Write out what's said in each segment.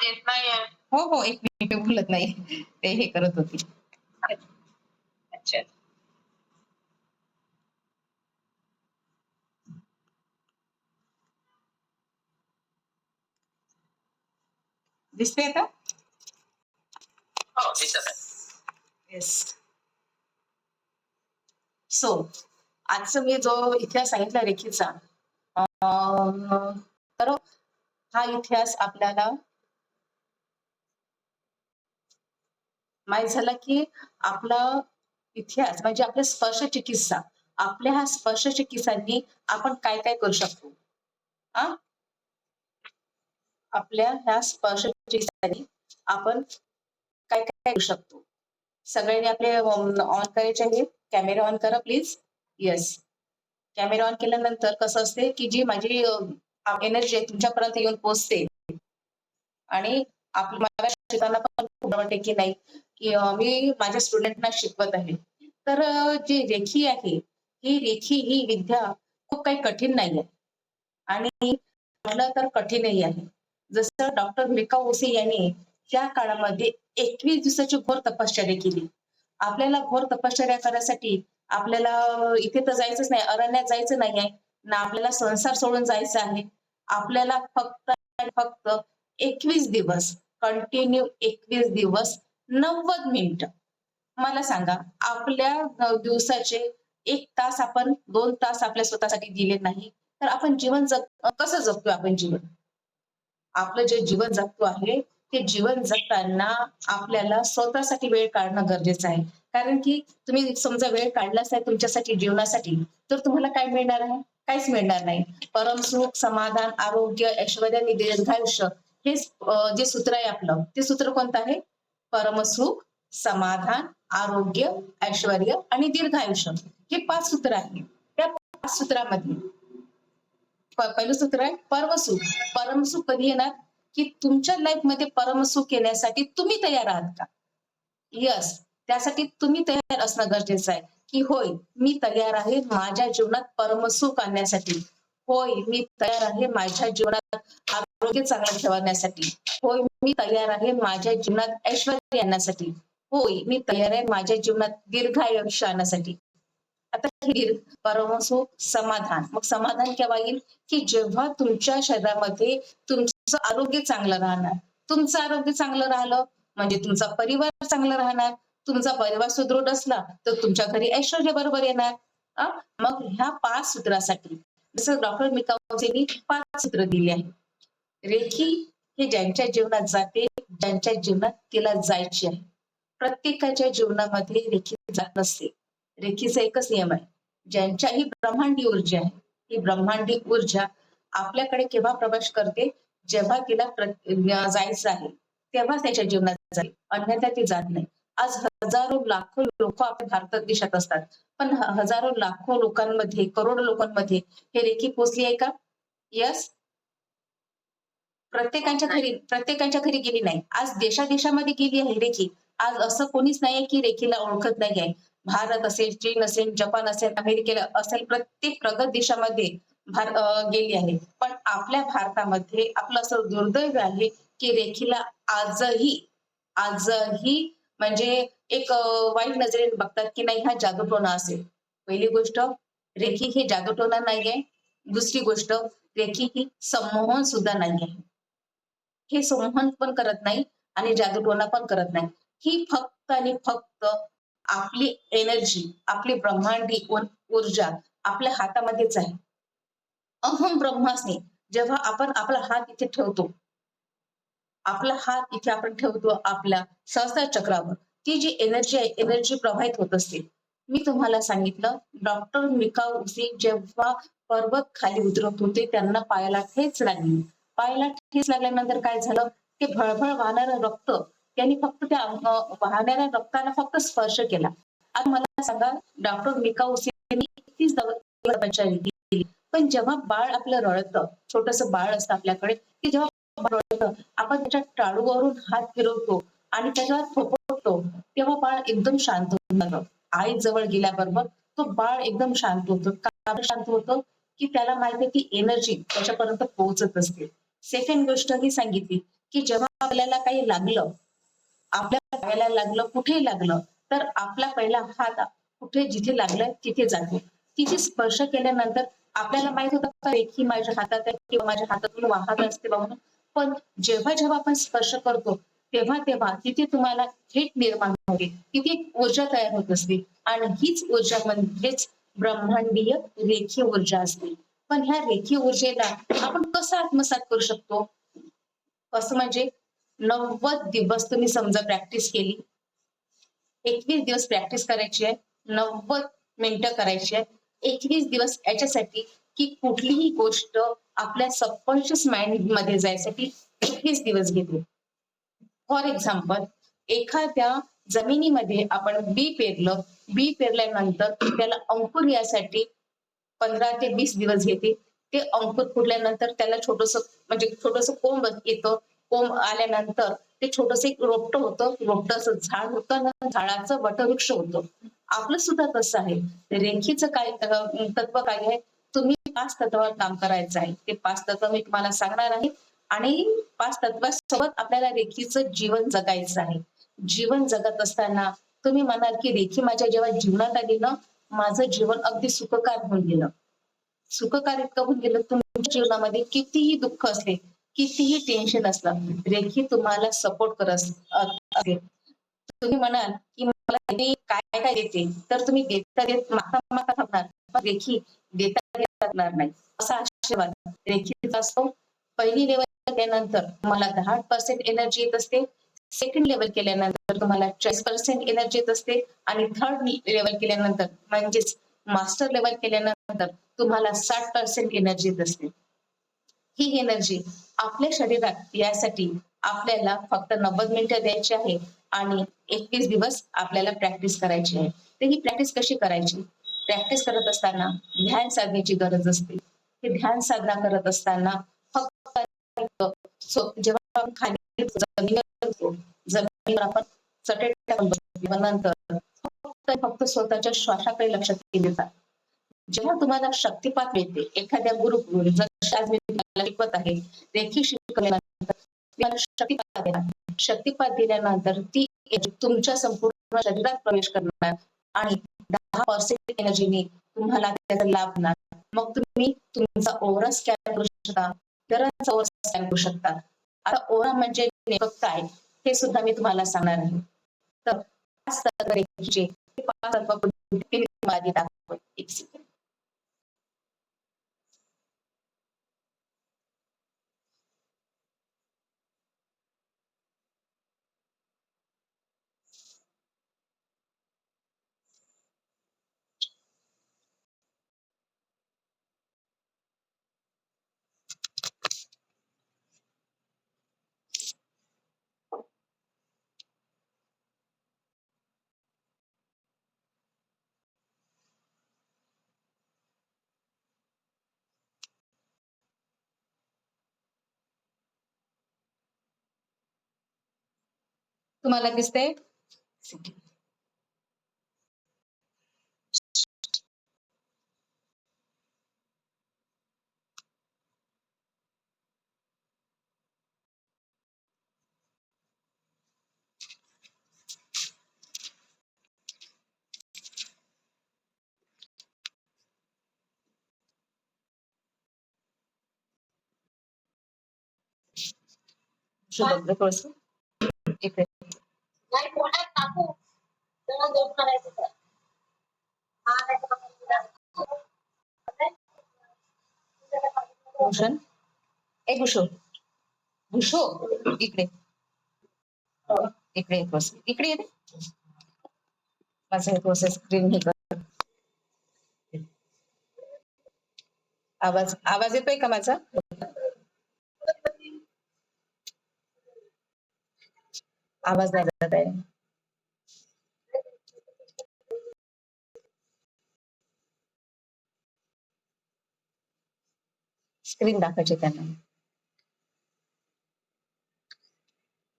येत नाहीये. हो, हो. 1 मिनिट मी बोलत नाही. ते हे करत होती. अच्छा. दिसते आता? हो, दिसत आहे. येस. सो आजचा मी जो इतिहास सांगितला रेखीचा, तर हा इतिहास आपल्याला माहीत झाला, की आपला इतिहास म्हणजे आपला स्पर्श चिकित्सा. आपल्या ह्या स्पर्श चिकित्सांनी आपण काय-काय करू शकतो? हां? आपल्या ह्या स्पर्श चिकित्सांनी आपण काय-काय करू शकतो? सगळ्यांनी आपले ऑन करायचे आहे. कॅमेरा ऑन करा प्लीज. येस. कॅमेरा ऑन केल्यानंतर कसं असते, की जी माझी एनर्जी आहे तुमच्यापर्यंत येऊन पोहोचते आणि मला शिकताना पण खूप वाटते, की नाही, की मी माझ्या स्टुडंटना शिकवत आहे. तर जी रेखी आहे, ही विद्या खूप काही कठीण नाहीये आणि म्हटलं तर कठीणही आहे. जसं डॉक्टर मिका ओसे यांनी त्या काळामध्ये 21 दिवसाची घोर तपश्चर्या केली. आपल्याला घोर तपश्चर्या करण्यासाठी आपल्याला इथे तर जायचंच नाही, अरण्यात जायचं नाहीये, ना आपल्याला संसार सोडून जायचं आहे. आपल्याला फक्त आणि फक्त 21 दिवस, कंटिन्यू 21 दिवस 90 मिनिटं. मला सांगा, आपल्या दिवसाचे 1 तास आपण 2 तास आपल्या स्वतःसाठी दिले नाही, तर आपण कसं जगतोय आपण जीवन? आपलं जे जीवन जगतो आहे, ते जीवन जगताना आपल्याला स्वतःसाठी वेळ काढणं गरजेचं आहे. कारण की तुम्ही समजा वेळ काढलाच आहे तुमच्यासाठी जीवनासाठी, तर तुम्हाला काय मिळणार आहे? काहीच मिळणार नाही. परमसुख, समाधान, आरोग्य, ऐश्वर्य आणि दीर्घायुष्य हेच जे सूत्र आहे आपलं, ते सूत्र कोणतं आहे? परमसुख, समाधान, आरोग्य, ऐश्वर्य आणि दीर्घायुष्य. हे 5 सूत्र आहे. त्या 5 सूत्रामध्ये पहिलं सूत्र आहे परमसुख. परमसुख कधी येणार? की तुमच्या लाईफमध्ये परमसुख येण्यासाठी तुम्ही तयार आहात का? येस. त्यासाठी तुम्ही तयार असणं गरजेचं आहे, की होय, मी तयार आहे माझ्या जीवनात परमसुख आणण्यासाठी. होय, मी तयार आहे माझ्या जीवनात आरोग्य चांगलं ठेवण्यासाठी. होय, मी तयार आहे माझ्या जीवनात ऐश्वर्य आणण्यासाठी. होय, मी तयार आहे माझ्या जीवनात दीर्घायुष्य आणण्यासाठी. आता परमसुख, समाधान. मग समाधान केव्हा येईल? की जेव्हा तुमच्या शरीरामध्ये तुमचं आरोग्य चांगलं राहणार. तुमचं आरोग्य चांगलं राहिलं म्हणजे तुमचा परिवार चांगला राहणार. तुमचा परिवार सुदृढ असला तर तुमच्या घरी ऐश्वर्य बरोबर येणार. मग ह्या 5 सूत्रासाठी जसं डॉक्टर मिका यांनी 5 सूत्र दिली आहे. रेखी हे ज्यांच्या जीवनात जाते, ज्यांच्या जीवनात तिला जायची आहे. प्रत्येकाच्या जीवनामध्ये रेखी जात नसते. रेखीचा एकच नियम आहे. ज्यांच्या ही ब्रह्मांडी ऊर्जा आहे, ही ब्रह्मांडी ऊर्जा आपल्याकडे केव्हा प्रवेश करते? जेव्हा तिला जायचं आहे, तेव्हाच त्याच्या जीवनात जाईल. अन्यथा ती जात नाही. आज हजारो लाखो लोक आपल्या भारतात देशात असतात. पण हजारो लाखो लोकांमध्ये, करोडो लोकांमध्ये हे रेखी पोहोचली आहे का? येस. प्रत्येकाच्या घरी गेली नाही. आज देशादेशामध्ये गेली आहे रेखी. आज असं कोणीच नाहीये की रेखीला ओळखत नाहीये. भारत असेल, चीन असेल, जपान असेल, अमेरिकेला असेल, प्रत्येक प्रगत देशामध्ये गेली आहे. पण आपल्या भारतामध्ये आपलं असं दुर्दैव आहे की रेखीला आजही म्हणजे एक वाईट नजरेने बघतात की नाही हा जादूटोणा असेल. पहिली गोष्ट, रेखी ही जादूटोणा नाहीये. दुसरी गोष्ट, रेखी ही संमोहन सुद्धा नाहीये. हे संमोहन पण करत नाही आणि जादूटोणा पण करत नाही. ही फक्त आणि फक्त आपली एनर्जी, आपली ब्रह्मांडी ऊर्जा आपल्या हातामध्येच आहे. अहम ब्रह्मास्मी. जेव्हा आपण आपला हात इथे ठेवतो, आपला हात इथे आपण ठेवतो आपल्या सहस्त्र चक्रावर, ती जी एनर्जी आहे, एनर्जी प्रवाहित होत असते. मी तुम्हाला सांगितलं, डॉक्टर मिका उसी जेव्हा पर्वत खाली उतरत होते, त्यांना पायाला ठेच लागली. पायाला ठेच लागल्यानंतर काय झालं? ते भळभळ वाहणारं रक्त, त्यांनी फक्त त्या वाहणाऱ्या रक्ताला फक्त स्पर्श केला. आता मला सांगा, डॉक्टर मिका उसी यांनी 31 तपश्चर्या केली. पण जेव्हा बाळ आपलं रडतं, छोटंसं बाळ असतं आपल्याकडे, ते जेव्हा आपण त्याच्या टाळूवरून हात फिरवतो आणि त्याच्यावर थोपटतो, तेव्हा बाळ एकदम शांत होऊन जातं. आई जवळ गेल्याबरोबर तो बाळ एकदम शांत होतो. का शांत होतो? की त्याला माहिती आहे ती एनर्जी त्याच्यापर्यंत पोहोचत असते. सेकंड गोष्ट ही सांगितली, की जेव्हा आपल्याला काही लागलं, आपल्या पायाला लागलं, कुठेही लागलं, तर आपला पहिला हात कुठे जिथे लागलं तिथे जातो. तिथे स्पर्श केल्यानंतर आपल्याला माहित होतं का रेखी माझ्या हातात आहे किंवा माझ्या हातातून वाहत असते बाबा. पण जेव्हा जेव्हा आपण स्पर्श करतो तेव्हा तेव्हा तिथे तुम्हाला हिट निर्माण होते, तिथे एक ऊर्जा तयार होत असते आणि हीच ऊर्जा म्हणजेच ब्रह्मांडीय रेखीय ऊर्जा असते. पण ह्या रेखीय ऊर्जेला आपण कसं आत्मसात करू शकतो? कसं म्हणजे 90 दिवस तुम्ही समजा प्रॅक्टिस केली, 21 दिवस प्रॅक्टिस करायची आहे, 90 मिनिटं करायची आहे. 21 दिवस याच्यासाठी की कुठलीही गोष्ट आपल्या सबकॉन्शियस माइंड मध्ये जायसाठी 21 दिवस घेते. फॉर एक्झाम्पल, एखाद्या जमिनीमध्ये आपण बी पेरल्यानंतर त्याला अंकुर यासाठी 15 ते 20 दिवस घेते. ते अंकुर फुटल्यानंतर त्याला छोटस कोंब येतं. कोंब आल्यानंतर ते छोटस एक रोपटं होतं, रोपटाचं झाड होतं आणि झाडाचं वटवृक्ष होतं. आपलं सुद्धा तसं आहे. रेखीचं काय तत्व काय आहे? तुम्ही 5 तत्वावर काम करायचं आहे. ते 5 तत्व मी तुम्हाला सांगणार आहे आणि 5 तत्वासोबत आपल्याला रेखीचं जीवन जगायचं आहे. जीवन जगत असताना तुम्ही म्हणाल की रेखी माझ्या जेव्हा जीवनात आली ना, माझं जीवन अगदी सुखकर होऊन गेलं. सुखकार इतकं होऊन गेलं, तुमच्या जीवनामध्ये कितीही दुःख असले, कितीही टेन्शन असलं, रेखी तुम्हाला सपोर्ट करत असेल. तुम्ही म्हणाल की मला रेखी काय काय देते, तर तुम्ही देता देत माता माता थांबणार, पण रेखी देता देता थांबणार नाही. असा आशीर्वाद रेखीचा असतो. पहिली लेवल केल्यानंतर तुम्हाला 10% एनर्जी येत असते. सेकंड लेवल केल्यानंतर तुम्हाला 40% एनर्जी येत असते आणि थर्ड लेवल केल्यानंतर म्हणजेच मास्टर लेवल केल्यानंतर तुम्हाला 60% एनर्जी येत असते. ही एनर्जी आपल्या शरीरात यासाठी आपल्याला फक्त 90 मिनिटं द्यायची आहे आणि 21 दिवस आपल्याला प्रॅक्टिस करायची आहे. तर ही प्रॅक्टिस कशी करायची? प्रॅक्टिस करत असताना ध्यान साधण्याची गरज असते. हे ध्यान साधना करत असताना फक्त जेव्हा आपण खाली जमिनीवर आपण चटई टाकून बसतो, नंतर फक्त स्वतःच्या श्वासाकडे लक्ष केंद्रित. जेव्हा तुम्हाला शक्तिपात मिळते एखाद्या गुरुकडून, जर आज मी तुम्हाला शिकवत आहे रेखी शिकवल्यानंतर तुम्हाला शक्तिपात देणार. शक्तिपात दिल्यानंतर ती तुमच्या संपूर्ण शरीरात प्रवेश करणार आणि 10% एनर्जीने तुम्हाला त्याचा लाभ होणार. मग तुम्ही तुमचा ओरा स्कॅन करू शकता, इतरांचा ओरा स्कॅन करू शकता. आता ओरा म्हणजे नेमकं काय हे सुद्धा मी तुम्हाला सांगणार आहे. तर 5 तत्व रेखीचे 5 तत्व मी तुम्हाला आधी दाखवतो. एक सेकंड. तुम्हाला दिसतंय? शुभ थोडस इकडे नाही पोटात टाकू त्याला झोप करायचं तर. हा नाही तर मग भूषण, ए भूषो, भूषो इकडे, इकडे थोडस इकडे येते. माझं हे थोडस स्क्रीन हे कर. आवाज आवाज येतोय का माझा? आवाज नाही जात आहे. स्क्रीन दाखवायची त्यांना.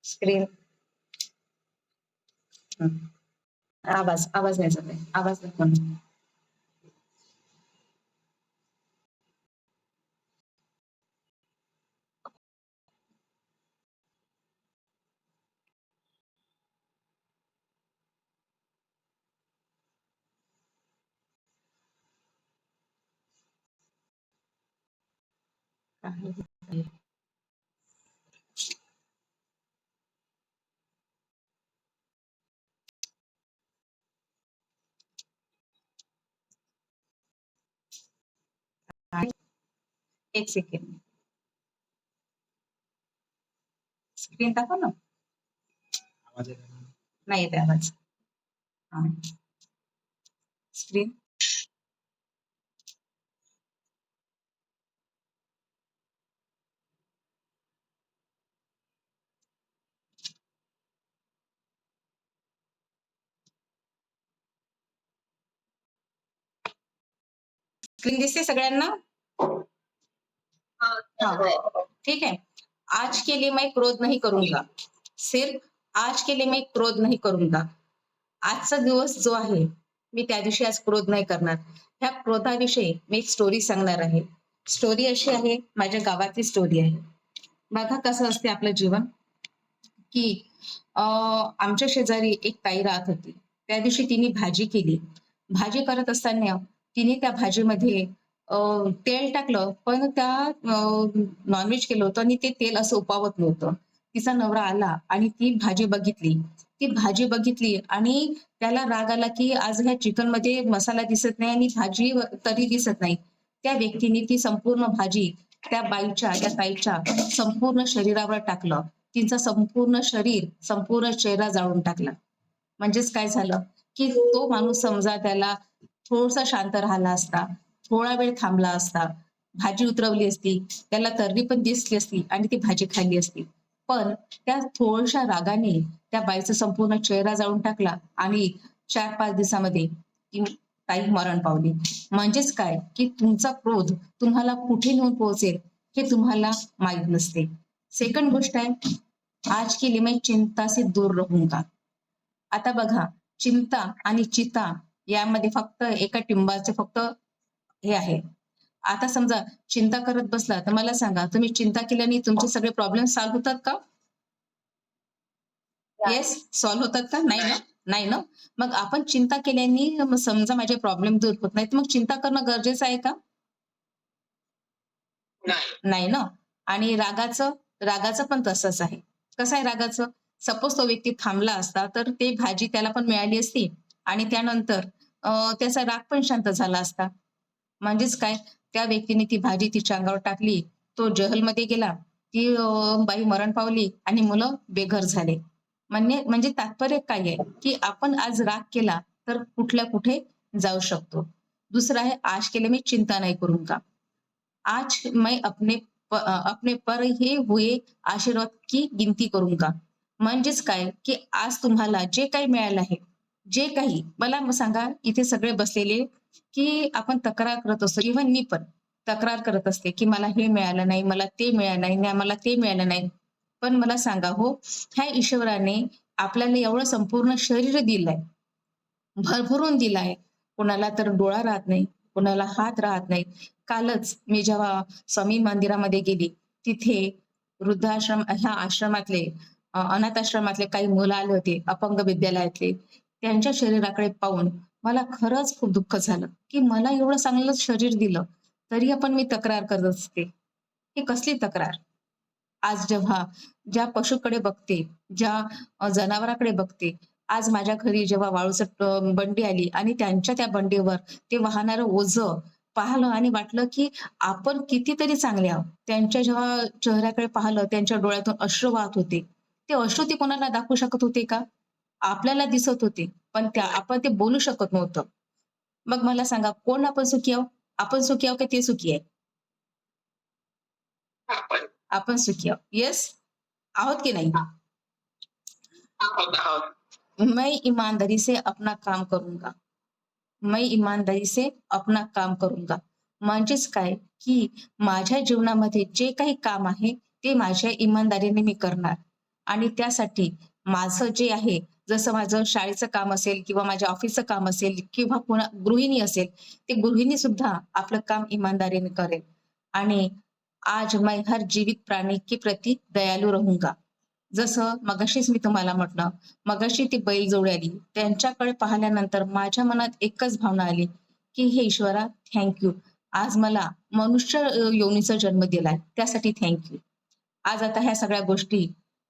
स्क्रीन आवाज आवाज नाही जात आहे. आवाज दाखवा. एक सेकंड, स्क्रीन दाखव ना. नाही येते आवाज. स्क्रीन स्क्रीन दिसते सगळ्यांना? हाँ, ठीक है. आज के लिए मैं क्रोध नहीं करूंगा, सिर्फ आज के लिए मैं क्रोध नहीं करूंगा. आजचा दिवस जो आहे मी त्या दिवशी आज क्रोध नाही करणार. ह्या क्रोधाविषयी मी एक स्टोरी सांगणार आहे. स्टोरी अशी आहे, माझ्या गावातली स्टोरी आहे. बघा कसं असते आपलं जीवन, की आमच्या शेजारी एक ताई राहत होती. त्या दिवशी तिने भाजी केली. भाजी करत असताना तिने त्या भाजीमध्ये तेल टाकलं, पण त्या नॉनव्हेज केलं होतं आणि ते तेल असं उपावत नव्हतं. तिचा नवरा आला आणि ती भाजी बघितली. ती भाजी बघितली आणि त्याला राग आला, की आज ह्या चिकन मध्ये मसाला दिसत नाही आणि भाजी तरी दिसत नाही. त्या व्यक्तीने ती संपूर्ण भाजी त्या बाईच्या, त्या ताईच्या संपूर्ण शरीरावर टाकलं. तिचं संपूर्ण शरीर, संपूर्ण चेहरा जाळून टाकला. म्हणजेच काय झालं, की तो माणूस समजा त्याला थोडासा शांत राहिला असता, थोडा वेळ थांबला असता, भाजी उतरवली असती, त्याला तर्री पण दिसली असती आणि ती भाजी खाल्ली असती. पण त्या थोड्याशा रागाने त्या बाईचा संपूर्ण चेहरा जाळून टाकला आणि 4-5 दिवसामध्ये ती ताई मरण पावली. म्हणजेच काय, की तुमचा क्रोध तुम्हाला कुठे नेऊन पोहोचेल हे तुम्हाला माहित नसते. सेकंड गोष्ट आहे, आज के लिए मैं चिंता से दूर रहूंगा. आता बघा, चिंता आणि चिता यामध्ये फक्त एका टिंबाचे फक्त हे आहे. आता समजा चिंता करत बसला तर मला सांगा, तुम्ही चिंता केल्याने तुमचे सगळे प्रॉब्लेम सॉल्व्ह होतात का? येस, सॉल्व्ह होतात का? नाही ना, नाही ना. मग आपण चिंता केल्याने समजा माझे प्रॉब्लेम दूर होत नाहीत, मग चिंता करणं गरजेचं आहे का? नाही ना. आणि रागाचं पण तसंच आहे. कसं आहे रागाचं? सपोज तो व्यक्ती थांबला असता तर ते भाजी त्याला पण मिळाली असती आणि त्यानंतर त्याचा राग पण शांत झाला असता. म्हणजेच काय, त्या व्यक्तीने ती भाजी तिच्या अंगावर टाकली, तो जेलमध्ये गेला, ती बाई मरण पावली आणि मुलं बेघर झाले. म्हणजे तात्पर्य काय आहे, की आपण आज राग केला तर कुठल्या कुठे जाऊ शकतो. दुसरं आहे, आज केले मी चिंता नाही करूंगा. आज मैं अपने पर हे हुए आशीर्वाद की गिनती करूंगा. म्हणजेच काय, की आज तुम्हाला जे काही मिळालं आहे, जे काही मला सांगा, इथे सगळे बसलेले, की आपण तक्रार करत असतो. इव्हन मी पण तक्रार करत असते, की मला हे मिळालं नाही, मला ते मिळालं नाही, मला ते मिळालं नाही. पण मला सांगा हो, ह्या ईश्वराने आपल्याला एवढं संपूर्ण शरीर दिलंय, भरभरून दिलाय. कोणाला तर डोळा राहत नाही, कोणाला हात राहत नाही. कालच मी जेव्हा स्वामी मंदिरामध्ये गेली, तिथे वृद्धाश्रम ह्या आश्रमातले अनाथ आश्रमातले काही मुलं आले होते, अपंग विद्यालयातले. त्यांच्या शरीराकडे पाहून मला खरंच खूप दुःख झालं, की मला एवढं चांगलं शरीर दिलं, तरी आपण मी तक्रार करत असते. ही कसली तक्रार? आज जेव्हा ज्या पशुकडे बघते, ज्या जनावराकडे बघते, आज माझ्या घरी जेव्हा वाळूचं बंडी आली आणि त्यांच्या त्या बंडीवर ते वाहणारं ओझं पाहिलं आणि वाटलं, की आपण कितीतरी चांगले आहोत. त्यांच्या जेव्हा चेहऱ्याकडे पाहिलं, त्यांच्या डोळ्यातून अश्रू वाहत होते. ते अश्रू ते कोणाला दाखवू शकत होते का? आपल्याला दिसत होते, पण आपण ते बोलू शकत नव्हतं. मग मला सांगा, कोण आपण सुखी आहोत? आपण सुखी आहोत का ते सुखी आहे? आपण सुखी आहोत. येस? आहोत की नाही? मैं ईमानदारी से अपना काम करूंगा. मैं ईमानदारी से अपना काम करूंगा. म्हणजेच काय, की माझ्या जीवनामध्ये जे काही काम आहे, ते माझ्या इमानदारीने मी करणार आणि त्यासाठी माझं जे आहे, जसं माझं शाळेचं काम असेल किंवा माझ्या ऑफिसचं काम असेल किंवा गृहिणी असेल, ते गृहिणी सुद्धा आपलं काम इमानदारीने करेल आणि आज मैं हर जीवित प्राणी के प्रति दयालू रहूंगा. जसं मगाशीच मी तुम्हाला म्हटलं, मगाशी ती बैलजोडी आली. त्यांच्याकडे पाहिल्यानंतर माझ्या मनात एकच भावना आली, की "हे ईश्वरा थँक यू. आज मला मनुष्य योनीचा जन्म दिलाय त्यासाठी थँक्यू. आज आता ह्या सगळ्या गोष्टी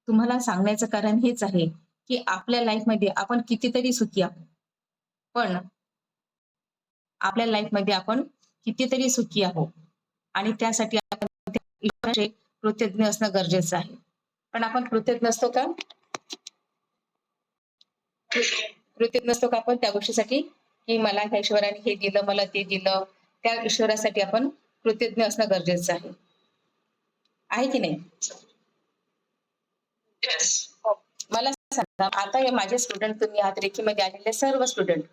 तुम्हाला सांगण्याचं कारण हेच आहे, की आपल्या लाईफमध्ये आपण कितीतरी सुखी आहोत. पण आपल्या लाईफमध्ये आपण कितीतरी सुखी आहोत आणि त्यासाठी आपण त्या ईश्वराचे कृतज्ञ असणं गरजेचं आहे. पण आपण कृतज्ञ असतो का? कृतज्ञ असतो का आपण त्या गोष्टीसाठी, की मला ह्या ईश्वराने हे दिलं, मला ते दिलं. त्या ईश्वरासाठी आपण कृतज्ञ असणं गरजेचं आहे. आहे की नाही? येस. मला सांगा, आता हे माझे स्टुडंट तुम्ही आहात, रेखीमध्ये आलेले सर्व स्टुडंट,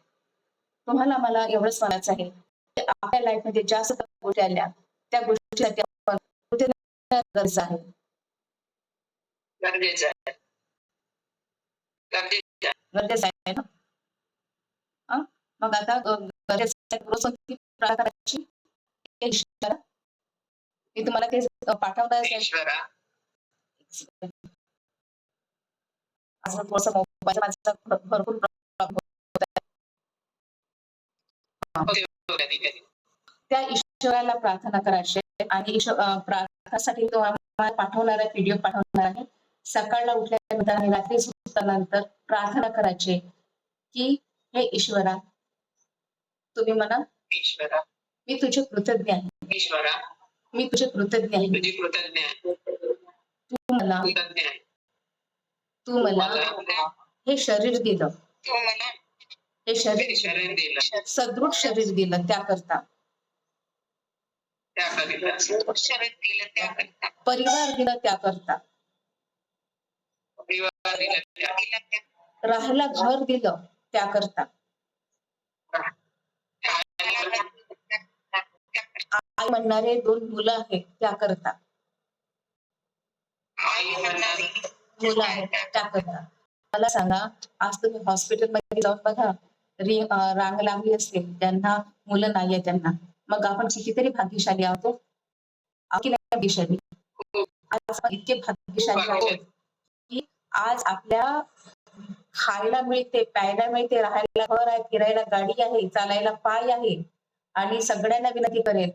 तुम्हाला मला एवढंच म्हणायचं आहे, की आपल्या लाईफमध्ये जास्त गोष्टी आल्या, त्या गोष्टीसाठी आपण कृतज्ञ असणं गरजेचं आहे. गरजेचं आहे. गरजेचं आहे. गरजेचं आहे ना? मग आता गरजेचं आहे, रोज किती प्रार्थना करायची? हे ईश्वरा, मी तुम्हाला ते पाठवणार आहे. ईश्वरा, असं थोडंसं मोबाईल माझा भरपूर प्रॉब्लेम होत आहे. कधी-कधी. त्या ईश्वराला प्रार्थना करायची आणि प्रार्थनासाठी तुम्हाला पाठवणारा पीडीएफ पाठवणार आहे. सकाळला उठल्यानंतर आणि रात्री झोपल्यानंतर प्रार्थना करायची, की हे ईश्वरा, तुम्ही मला, ईश्वरा, मी तुझे कृतज्ञ आहे. ईश्वरा, मी तुझे कृतज्ञ आहे. तुझी कृतज्ञ आहे. तू मला कृतज्ञ आहे. तू मला हे शरीर दिलं. तू मला हे शरीर दिलं. सदृढ शरीर दिलं त्याकरता. त्याकरिता. शरीर दिलं त्याकरिता. परिवार दिला त्याकरता. परिवार दिला त्याकरिता. राहायला घर दिलं त्याकरता. आई म्हणणारे 2 मुलं आहेत त्याकरता. आई म्हणणारी मुलं आहेत त्याकरता. मला सांगा, आज तुम्ही हॉस्पिटलमध्ये जाऊन बघा, रांग लागली असेल, त्यांना मुलं नाहीये त्यांना. मग आपण कितीतरी भाग्यशाली आहोत. की नाही भाग्यशाली? आज आपण इतके भाग्यशाली आहोत, की आज आपल्या खायला मिळते, प्यायला मिळते, राहायला घर आहे, फिरायला गाडी आहे, चालायला पाय आहे. आणि सगळ्यांना विनंती करेल,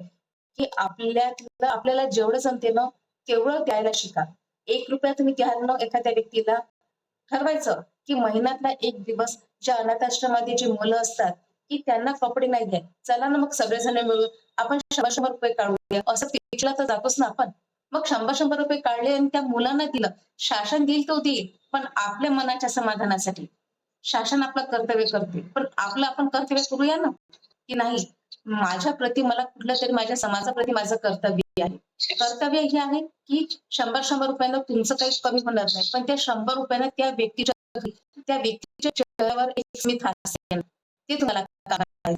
की आपल्याला जेवढं जमते ना, तेवढं द्यायला शिका. ₹1 तुम्ही द्याल ना एखाद्या व्यक्तीला, ठरवायचं, की महिन्यातला 1 दिवस ज्या अनाथ आश्रमामध्ये जी मुलं असतात, की त्यांना कपडे नाहीये. चला ना मग सगळेजण मिळून आपण ₹100-100 काढूया. असं पिकनिकला तर जातोच ना आपण. मग ₹100-100 काढले आणि त्या मुलांना दिलं. शासन देईल तो देईल, पण आपल्या मनाच्या समाधानासाठी. शासन आपलं कर्तव्य करते, पण आपलं आपण कर्तव्य करूया ना, की नाही, माझ्या प्रती मला कुठलं तरी माझ्या समाजाप्रती माझं कर्तव्य आहे. कर्तव्य हे आहे, की ₹100-100 तुमचं काही कमी होणार नाही. पण त्या ₹100 त्या व्यक्तीच्या चेहऱ्यावर एक स्मित हास्य येणं, ते तुम्हाला करायचं आहे.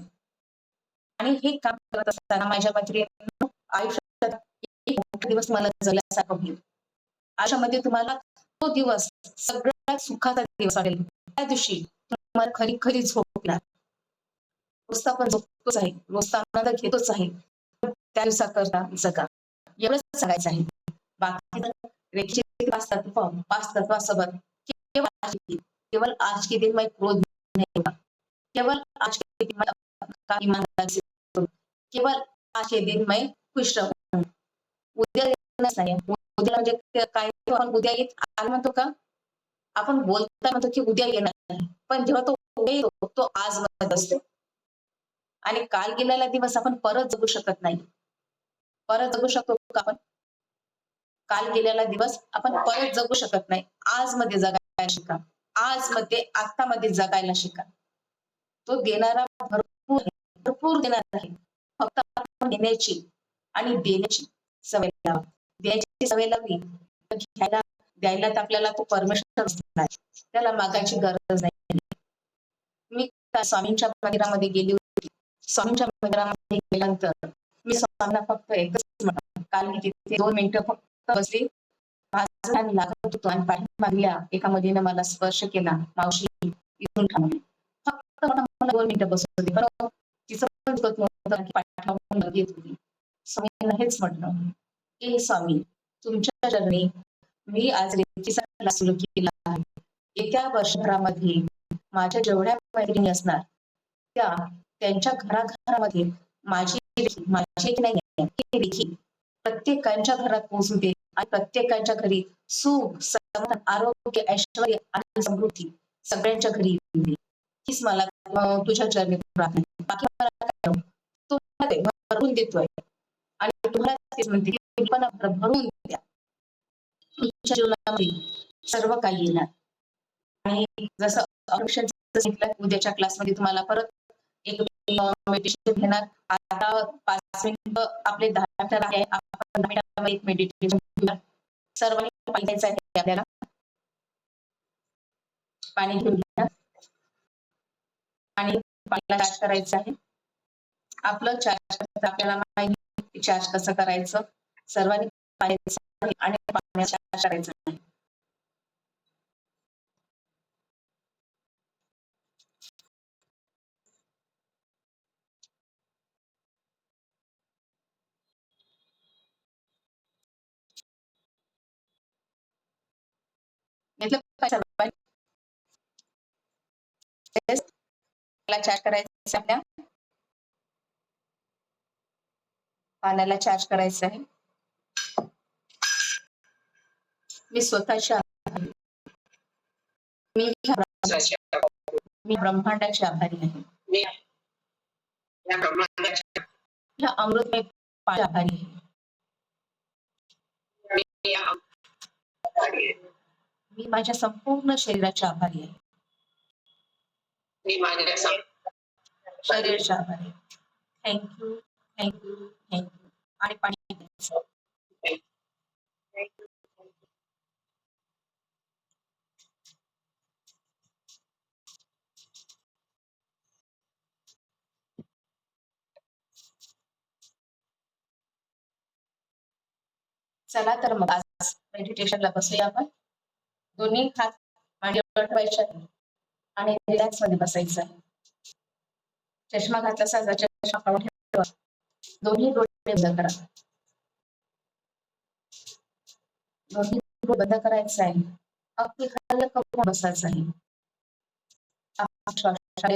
आणि हे काम करत असताना माझ्या मैत्रिणींनो, आयुष्यात एक मोठा दिवस मला जगल्यासारखं होईल. आयुष्यामध्ये तुम्हाला तो दिवस सगळ्यात सुखाचा दिवस वाटेल. त्या दिवशी तुम्हाला खरी खरी झोप येणार. रोज तर आपण झोपतोच आहे, रोज तर आनंद घेतोच आहे. पण त्या दिवसाकरता जगा, एवढंच सांगायचं आहे. बाकी रेखीचे 5 तत्व, 5 तत्वासोबत केवळ आज के दिन, केवळ आज के दिन मैं क्रोध नहीं होगा, केवळ आज के दिन मैं अपना ईमानदारी से करूँ, केवळ आज के दिन मैं खुश रहूँ. उद्या येणारच नाही. उद्या म्हणजे काय, आपण उद्या येत आलं म्हणतो का? आपण बोलता म्हणतो की उद्या येणार नाही. पण जेव्हा तो उद्या येतो, तो आजमध्ये असतो. आणि काल गेलेला दिवस आपण परत जगू शकत नाही. परत जगू शकतो का आपण? काल गेलेला दिवस आपण परत जगू शकत नाही. आजमध्ये जगायला शिका. आजमध्ये, आत्तामध्ये जगायला शिका. तो देणारा भरपूर आहे, भरपूर देणार आहे. फक्त आपण देण्याची आणि देण्याची सवय लावा. द्यायची सवय लावली तर द्यायला तर आपल्याला तो परमेश्वर असणार. त्याला मागायची गरज नाही. मी स्वामींच्या मंदिरामध्ये गेली होती. स्वामींच्या मंदिरामध्ये गेल्यानंतर मी स्वामींना फक्त एकच म्हटलं. काल मी तिथे 2 मिनिटं फक्त बसली. माझं ध्यान लागत होतं आणि पाठीमागल्या एका मुलीने मला स्पर्श केला. मावशी इथून थांबली. फक्त मला 2 मिनिटं बसू दे. पण तिचं पण दुखत नव्हतं की पाठीमागून येत होती. स्वामींना हेच म्हटलं, की स्वामी, तुमच्या चरणी मी आज रेकीचा क्लास सुरू केला आहे. येत्या वर्षभरामध्ये माझ्या जेवढ्या मैत्रिणी असणार, त्यांच्या घराघरामध्ये माझी एक नाही आहे, ती देखील प्रत्येकाच्या घरात पोहोचू दे आणि प्रत्येकाच्या घरी सुख, समाधान, आरोग्य, ऐश्वर आणि समृद्धी सगळ्यांच्या घरी येऊ दे. हीच मला तुझ्या चरणी प्रार्थना आहे. बाकी मला काय हवं? तू मला दे, भरून देतोय आणि तुम्हाला तेच म्हणते की तुम्ही पण भरून द्या. तुमच्या जीवनामध्ये सर्व काही येणार. आणि जसं उद्याच्या क्लासमध्ये तुम्हाला परत एक मेडिटेशन घेणार. आता 5 मिनिटं आपले 10 मिनिटं आहे. आपण 10 मिनिटांमध्ये एक मेडिटेशन घेऊया. सर्वांनी पाणी प्यायचं आहे आपल्याला. पाणी घेऊन घ्या आणि पाण्याला चार्ज करायचं आहे. आपलं चार्ज आपल्याला माहिती चार्ज कसं करायचं. सर्वांनी पाहायचं आणि पाण्याला चार्ज करायचं आहे. चार्ज करायचं आपल्या पाण्याला चार्ज करायचं आहे. मी स्वतःच्या मी ब्रह्मांडाचे आभारी आहे. या अमृतमय पाण्याचे आभारी आहे. मी माझ्या संपूर्ण शरीराच्या आभारी आहे. शरीराच्या आभारी आहे. Thank you, thank you, thank you. आणि पाणी प्यायचं. चला तर मग आज मेडिटेशनला बसूया आपण. दोन्ही हात मांडीवर ठेवायचे आणि रिलॅक्स मध्ये बसायचं आहे. चष्मा घातला असा चष्मा काढून ठेवा. दोन्ही डोळे बंद करा. दोन्ही डोळे बंद करायचं आहे. अगदी हलक करून बसायचं आहे.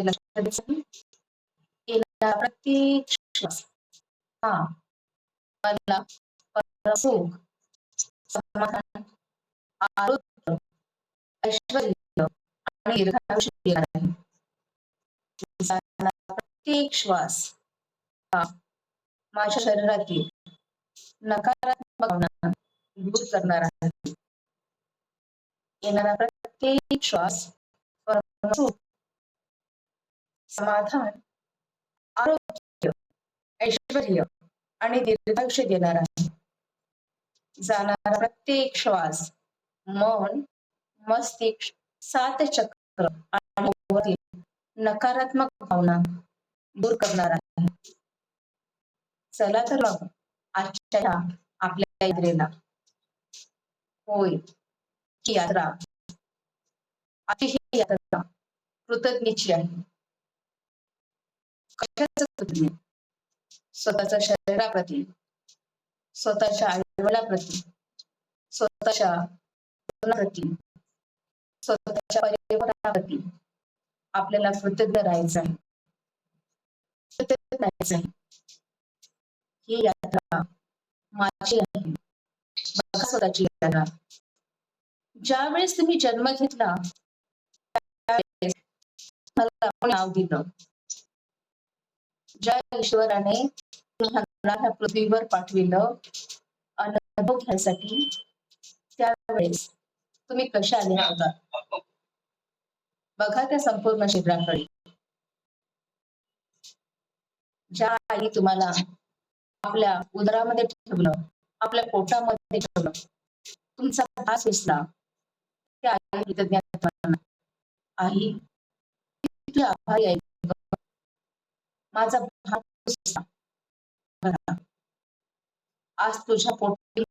लक्ष द्यायचं. प्रत्येक श्वास हा मला सुख, समाधान, आरोग्य, ऐश्वर्य आणि दीर्घायुष्य देणार आहे. प्रत्येक श्वास हा माझ्या शरीरातील नकारात्मक भावना दूर करणार आहे. येणारा प्रत्येक श्वास सुख, समाधान, आरोग्य, ऐश्वर्य आणि दीर्घायुष्य देणार आहे. जाणारा प्रत्येक श्वास मन, मस्तिष्क, 7 चक्र आणि नकारात्मक भावना दूर करणार आहे. चला तर मग आजच्या आपल्या यात्रेला होय ही यात्रा ही यात्रा कृतज्ञतेची आहे. कशाचं कृतज्ञ? स्वतःच्या शरीराप्रती, स्वतःच्या आईवडिलांप्रती, स्वतःच्या प्रती, स्वतःच्या पर्यावरणाप्रती आपल्याला कृतज्ञ राहायचं आहे. कृतज्ञ राहायचं आहे. ही यात्रा माझी आहे. बघा स्वतःची यात्रा. ज्यावेळेस तुम्ही जन्म घेतला त्यावेळेस मला नाव दिलं. ज्या ईश्वराने तुम्हाला ह्या पृथ्वीवर पाठविलं अनुभव घ्यायसाठी, त्यावेळेस तुम्ही कशा आले होता? बघा त्या संपूर्ण शरीराकडे. ज्या आई तुम्हाला आपल्या उदरामध्ये ठेवलं, आपल्या पोटामध्ये ठेवलं, तुमचा भास विसला, त्या आई कृतज्ञ आई किती आभारी आहे. माझा भास आज तुझ्या पोटी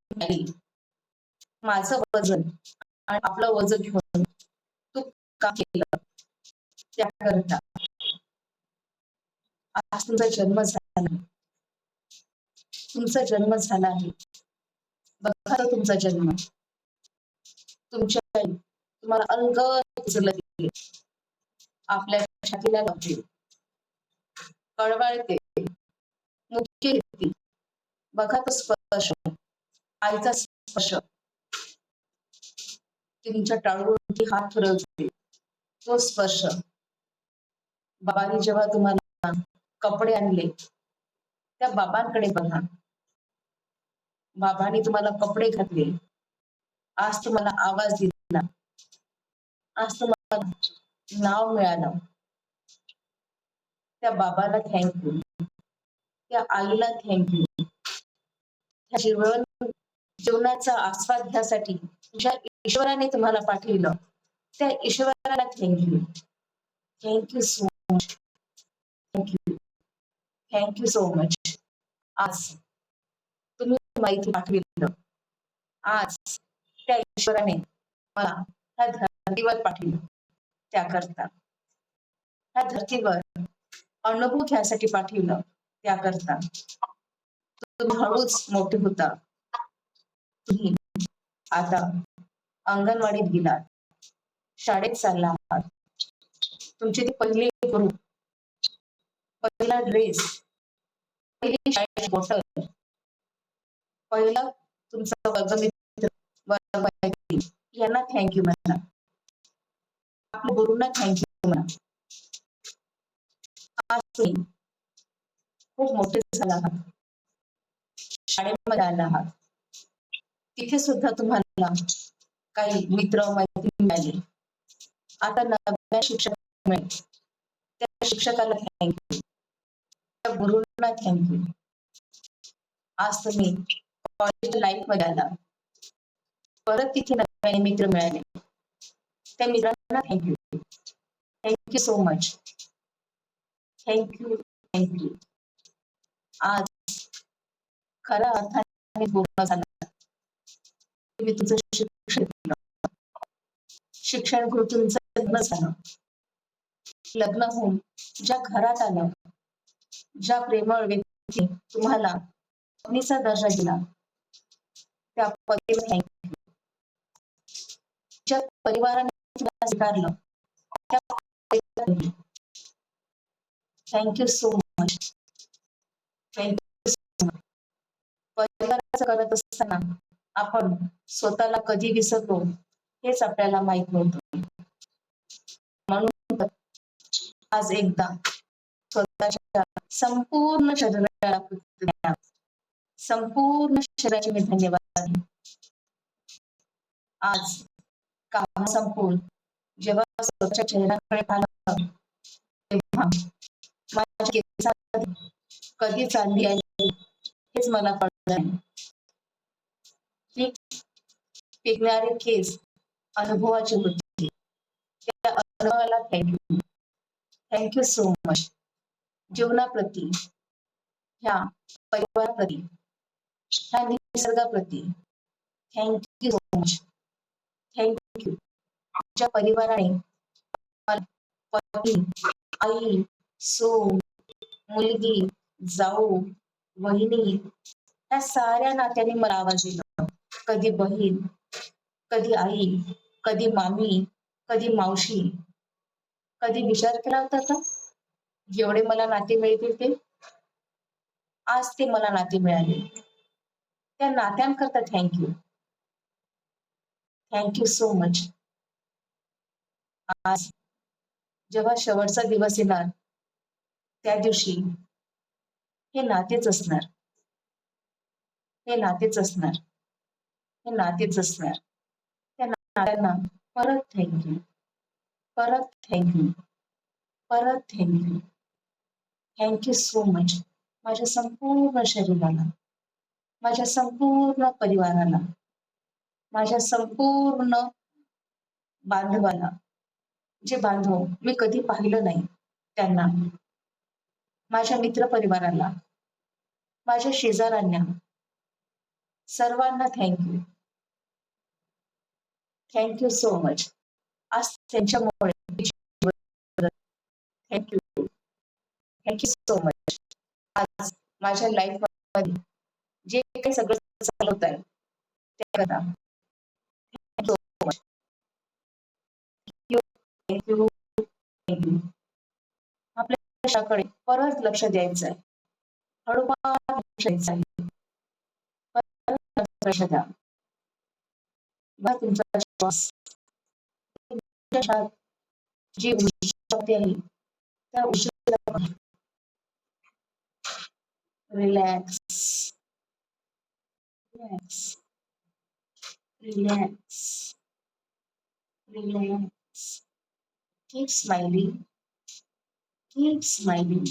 माझं वजन आणि आपलं वजन घेऊन तू का केलं त्याकरता आज तुमचा जन्म झाला. तुमचा जन्म झाला आहे. बघा तुमचा जन्म. तुमच्या तुम्हाला अलगद आपल्या छातीला लावते, कळवळते, मुख्य रीती बघा तो स्पर्श, आईचा स्पर्श, तुमच्या टाळूवरती हात फिरवते तो स्पर्श, बाबांनी जेव्हा तुम्हाला कपडे आणले त्या बाबांकडे बघा, बाबांनी तुम्हाला कपडे घातले, आज तुम्हाला आवाज दिला, आज तुम्हाला नाव मिळालं, त्या बाबाला थँक्यू, त्या आईला थँक्यू. जीवनाचा आस्वाद घ्यासाठी ज्या ईश्वराने तुम्हाला पाठविलं त्या ईश्वराला thank you. Thank you so much. Thank you. Thank you so much. आज तुम्ही माहिती पाठविलं, आज त्या ईश्वराने मला ह्या धर्तीवर पाठविलं, त्याकरता ह्या धर्तीवर अनुभव घ्यासाठी पाठविलं, त्याकरता तुम्ही हळूच मोठे होता. तुम्ही आता अंगणवाडीत गेलात, शाळेत चालला आहात, तुमची ती पहिली गुरु, पहिला ड्रेस, पहिली शाळेची बॉटल, पहिला तुमचा वर्गमित्र, वर्गमैत्रीण, यांना थँक्यू म्हणा, आपल्या गुरुंना थँक्यू म्हणा. आज तुम्ही खूप मोठे झाला आहात, शाळेमध्ये आला आहात, तिथे सुद्धा तुम्हाला काही मित्र मैत्रिणी मिळाले, आता नव्या शिक्षक मिळेल, त्या शिक्षकाला थँक्यू, त्या गुरुंना थँक्यू. आज तुम्ही कॉलेज लाईफ मध्ये आला, परत तिथे नव्याने मित्र मिळाले, त्या मित्रांना thank you. Thank you so much. Thank you. Thank you. आज खऱ्या अर्थाने पूर्ण झाला, तुम्ही तुझं शिक्षण करून तुमचं लग्न झालं, लग्न होऊन ज्या घरात आलं, ज्या प्रेमळ व्यक्ती तुम्हाला पत्नीचा दर्जा दिला, त्या पतीला थँक्यू. ज्या परिवाराने तुम्हाला स्वीकारलं त्या thank you so much. Thank you so much. परिवाराचं करत असताना आपण स्वतःला कधी विसरतो हेच आपल्याला माहित नव्हतं. म्हणून आज एकदा स्वतःच्या संपूर्ण शरीराला, संपूर्ण शरीराचे मी धन्यवाद. आज काम संपून जेव्हा स्वतःच्या चेहऱ्याकडे पाहिलं तेव्हा माझ्या केसात कधी चालली आहे हेच मला कळलं नाही. पिकणारे केस अनुभवाची होती, त्या अनुभवाला थँक्यू. Thank you so much. जीवनाप्रती, ह्या परिवाराप्रती, ह्या निसर्गाप्रती थँक्यू सो मच. थँक्यू. ज्या परिवाराने पती, आई, सून, मुलगी, जाऊ, वहिनी, या साऱ्या नात्यांनी मला आवाज दिला. कधी बहीण, कधी आई, कधी मामी, कधी मावशी. कधी विचार केला होता का जेवढे मला नाते मिळतील ते? आज ते मला नाते मिळाले, त्या नात्यांकरता थँक्यू. Thank you so much. आज जेव्हा शेवटचा दिवस येणार त्या दिवशी हे नातेच असणार, हे नातेच असणार, हे नातेच असणार. त्या नात्यांना परत थँक्यू, परत थँक्यू, परत थँक्यू. Thank you so much. माझ्या संपूर्ण शरीराला, माझ्या संपूर्ण परिवाराला, माझ्या संपूर्ण बांधवाला, जे बांधव मी कधी पाहिलं नाही त्यांना, माझ्या मित्र परिवाराला, माझ्या शेजाऱ्यांना, सर्वांना थँक्यू. Thank you so much. आज त्यांच्यामुळे थँक्यू. Thank you so much. आज माझ्या लाईफ मध्ये जे काही सगळं चालवत आहे त्याकरता thank you so much. Thank you. Thank you. आपल्या देशाकडे परत लक्ष द्यायचं आहे. हळूवार श्वास आहे. लक्ष द्या. बघा तुमचा श्वास तुमच्या श्वास जी ऊर्जा आहे त्या ऊर्जेला relax relax relax relax. Keep smiling keep smiling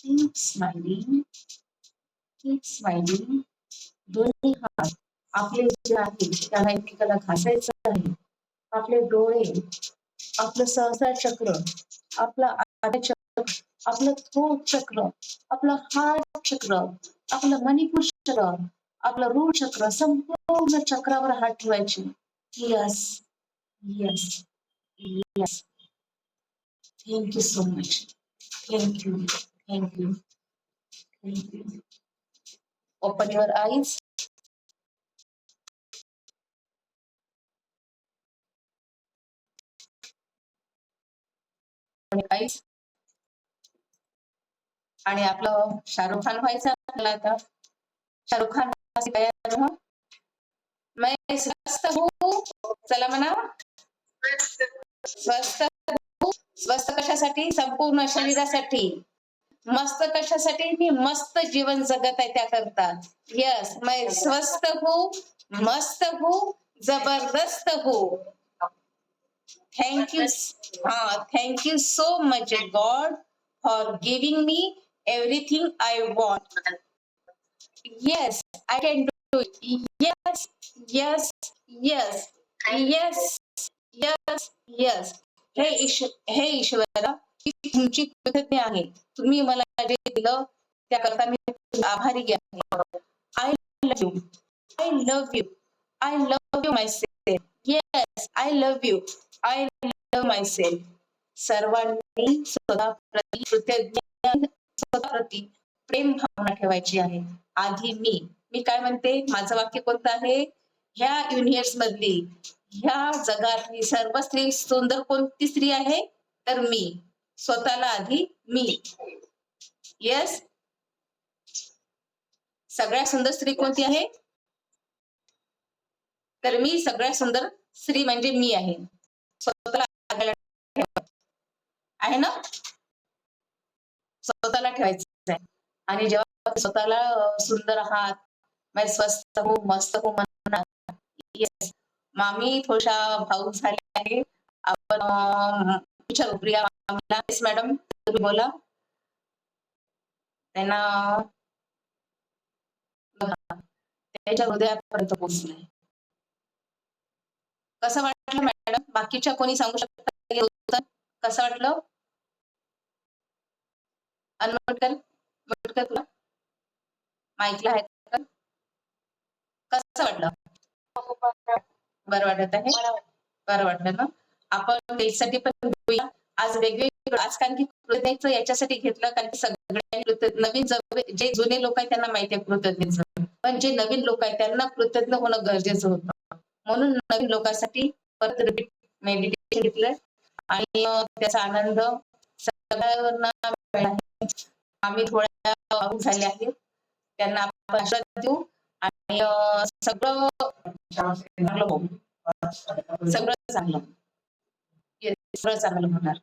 keep smiling keep smiling. दोन्ही हात आपले जे आहे त्याला एकमेकाला घासायचं आहे. आपले डोळे, आपलं सहस्र चक्र, आपलं आद्य चक्र, आपलं थ्रोट चक्र, आपलं हार्ट चक्र, आपलं मणिपूर चक्र, आपलं रूट चक्र, संपूर्ण चक्रावर हात ठेवायचे. Yes yes yes. Thank you so much. Thank you thank you thank you. Open your eyes. Eyes. आणि आपलं शाहरुख खान व्हायचं आपल्याला आता. शाहरुख खान तयार हो. मैं स्वस्थ हूँ. चला म्हणा. स्वस्थ हूँ. स्वस्थ कशासाठी? संपूर्ण शरीरासाठी. मस्त कशासाठी? मी मस्त जीवन जगत आहे त्याकरता. यस, मैं स्वस्थ हूँ, मस्त हूँ, जबरदस्त हूँ. थँक्यू. हाँ, thank you so much God for giving me everything I want. Yes, I can do it. Yes, yes, yes, yes, yes, yes. हे ईश्वरा, मी तुमची कृतज्ञ आहे. तुम्ही मला जे दिलं त्याकरता मी आभारी आहे. I love you. I love you. I love you my self. Yes, I love you. I love my self. सर्वांनी स्वतःप्रती कृतज्ञ, स्वतःप्रती प्रेम भावना ठेवायची आहे. आधी मी काय म्हणते, माझं वाक्य कोणतं आहे? ह्या युनिव्हर्स मधली, ह्या जगातली सर्व स्त्री सुंदर कोणती स्त्री आहे? तर मी. स्वतःला आधी मी. येस. सगळ्यात सुंदर स्त्री कोणती आहे? तर मी सगळ्यात सुंदर स्त्री म्हणजे मी आहे. स्वतःला आहे ना. स्वतःला ठेवायचं आहे. आणि जेव्हा स्वतःला सुंदर आहात, मैं स्वस्थ हो, मस्त हो म्हणा. येस. मामी थोड्याशा भाऊक झाल्या आहे. आपण विचारू प्रिया मामीला. येस मॅडम, तुम्ही बोला. त्यांना बघा, त्यांच्या हृदयापर्यंत पोहोचलंय. कसं वाटलं मॅडम? बाकीच्या कोणी सांगू शकता कसं वाटलं? अनमोल तुला माईकला आहे का? कसं वाटलं? बरं वाटत आहे. बरं वाटलं ना. आपण त्यासाठी पण बोलूया आज. वेगवेगळं आज कारण की कृतज्ञतेचं याच्यासाठी घेतलं कारण की सगळ्यांनी नवीन जे जुने लोक आहेत त्यांना माहिती आहे कृतज्ञतेचं, पण जे नवीन लोक आहेत त्यांना कृतज्ञ होणं गरजेचं होतं. म्हणून नवीन लोकांसाठी परत रिपीट मेडिटेशन घेतलं आणि त्याचा आनंद सगळ्यांना मिळाला. आम्ही थोड्या झाले आहेत त्यांना आपण आशीर्वाद देऊ आणि सगळं चांगलं सगळं चांगलं सगळं चांगलं होणार.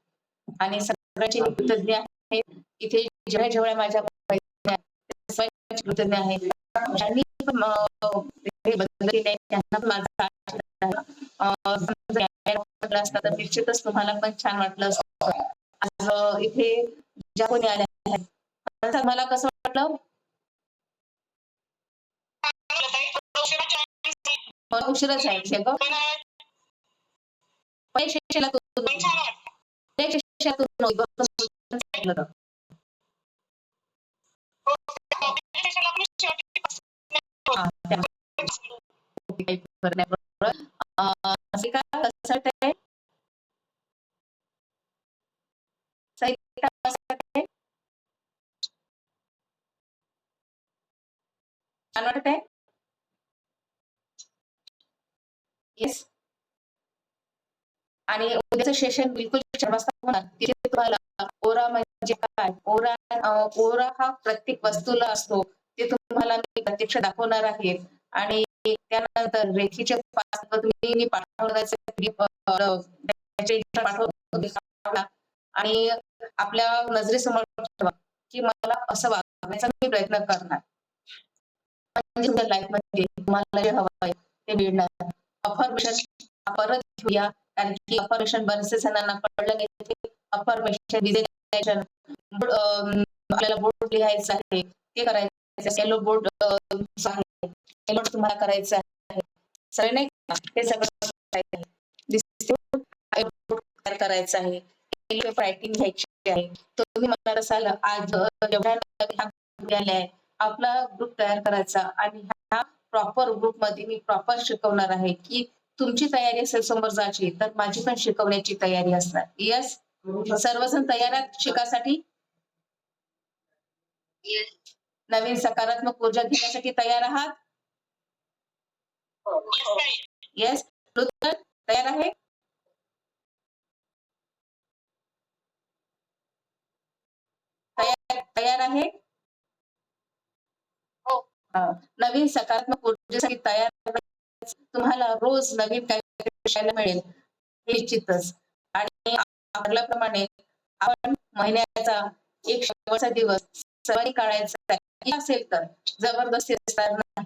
आणि सगळ्यांची कृतज्ञ आहे. इथे जेवढ्या जेवढ्या माझ्या कृतज्ञ आहे. ज्यांनी बदल केले त्यांना माझा असता तर निश्चितच तुम्हाला पण छान वाटलं असतं. आज इथे ज्या कोणी आल्या आहेत मला कसं वाटलं? उशिरा जायचे ग. छान वाटत आहे. येस. आणि उद्याचं सेशन बिलकुल 4 वाजता होणार. तिथे तुम्हाला ओरा म्हणजे काय, ओरा ओरा हा प्रत्येक वस्तूला असतो, ते तुम्हाला मी प्रत्यक्ष दाखवणार आहे. आणि त्यानंतर रेखीचे 5 तुम्ही मी पाठवणार आणि आपल्या नजरेसमोर ठेवा, की मला असं वागण्याचा मी प्रयत्न करणार. म्हणजे तुमच्या लाईफमध्ये तुम्हाला जे हवं आहे ते मिळणार. अफर्मेशन परत घेऊया, कारण की अफर्मेशन बरेचसे जणांना कळलं नाही. अफर्मेशन व्हिज्युअलायझेशन आपल्याला बोर्ड लिहायचं आहे, ते करायचं. येलो बोर्ड आहे, येलो तुम्हाला करायचं आहे. सगळे नाही का? हे सगळं तयार करायचं आहे. रायटिंग घ्यायची आहे. तर तुम्ही म्हणणार असाल आज एवढ्या आपला ग्रुप तयार करायचा आणि ह्या प्रॉपर ग्रुपमध्ये मी प्रॉपर शिकवणार आहे, की तुमची तयारी असेल समोर जायची, तर माझी पण शिकवण्याची तयारी असणार. येस, सर्वजण तयार आहेत शिकासाठी? नवीन सकारात्मक ऊर्जा घेण्यासाठी तयार आहात? येस, तयार आहे? तयार आहे? नवीन सकारात्मक ऊर्जेसाठी तयार. तुम्हाला रोज नवीन काही शिकायला मिळेल हे निश्चितच. आणि आपल्याप्रमाणे आपण महिन्याचा एक शेवटचा दिवस सर्वांनी काढायचा असेल तर जबरदस्ती असणार नाही.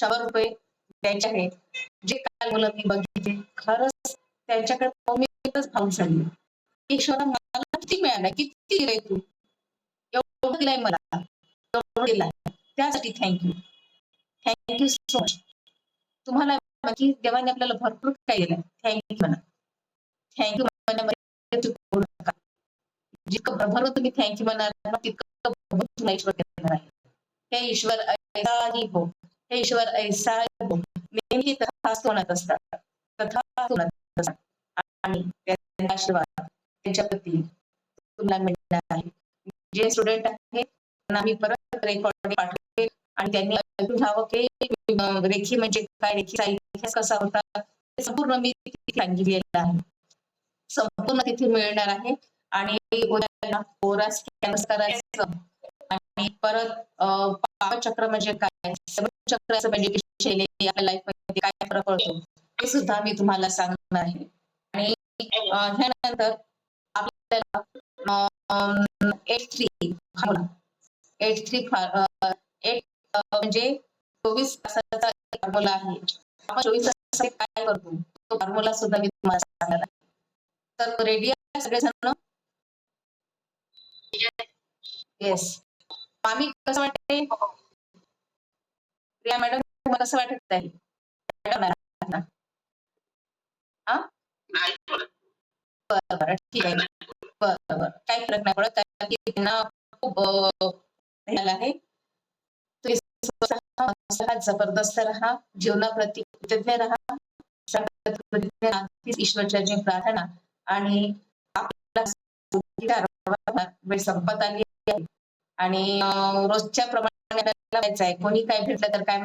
100 रुपये द्यायचे आहेत. जे काय मुलं मी बघितले खरंच त्यांच्याकडे मी भावून झाली. ईश्वरा मला किती मिळालं, किती दिलंय तू, एवढं दिलंय मला, एवढं दिलंय, त्यासाठी थँक्यू. Thank you so much. तुम्हाला की देवाने आपल्याला भरपूर काही दिलं. थँक्यू म्हणा. थँक्यू म्हणा. जितकं भरभरून तुम्ही थँक्यू म्हणाल तितकं भरभरून तुम्हाला ईश्वर देणार आहे. हे ईश्वर ऐसाही हो, हे ईश्वर ऐसाही हो, नेहमी तथास्तु म्हणत असतात, तथास्तु म्हणत असतात. आणि त्यांचा आशीर्वाद त्यांच्या प्रती तुम्हाला मिळणार आहे. जे स्टुडंट आहेत त्यांना मी परत रेकॉर्डिंग पाठवते आणि त्यांनी ऐकून घ्यावं की रेखी म्हणजे काय, रेखीचा इतिहास कसा होता, हे संपूर्ण मी सांगितलेलं आहे. संपूर्ण तिथे मिळणार आहे. आणि उद्या ओरास कॅन्व्हस करायचं आणि परत पावचक्र म्हणजे काय, चक्र म्हणजे शैली आपल्या लाईफ मध्ये काय फरक पडतो ते सुद्धा मी तुम्हाला सांगणार आहे. आणि ह्यानंतर आपल्याला 8-3 म्हणजे 24 तासाचा फॉर्म्युला आहे. आपण 24 तासासाठी काय करतो तो फॉर्म्युला सुद्धा मी तुम्हाला सांगणार आहे. तर रेडी आहे सगळेजण? येस. आम्ही कसं वाटते प्रिया मॅडम, तुम्हाला कसं वाटत आहे? बरं ठीक आहे. बरं काही फरक नाही पडत, कारण की त्यांना खूप आहे. तुम्ही जबरदस्त राहा, जीवनाप्रती कृतज्ञ राहा, ईश्वरचरणी प्रार्थना. आणि आपल्याला वेळ संपत आली आहे आणि रोजच्या प्रमाणे आहे. कोणी काय भेटलं तर काय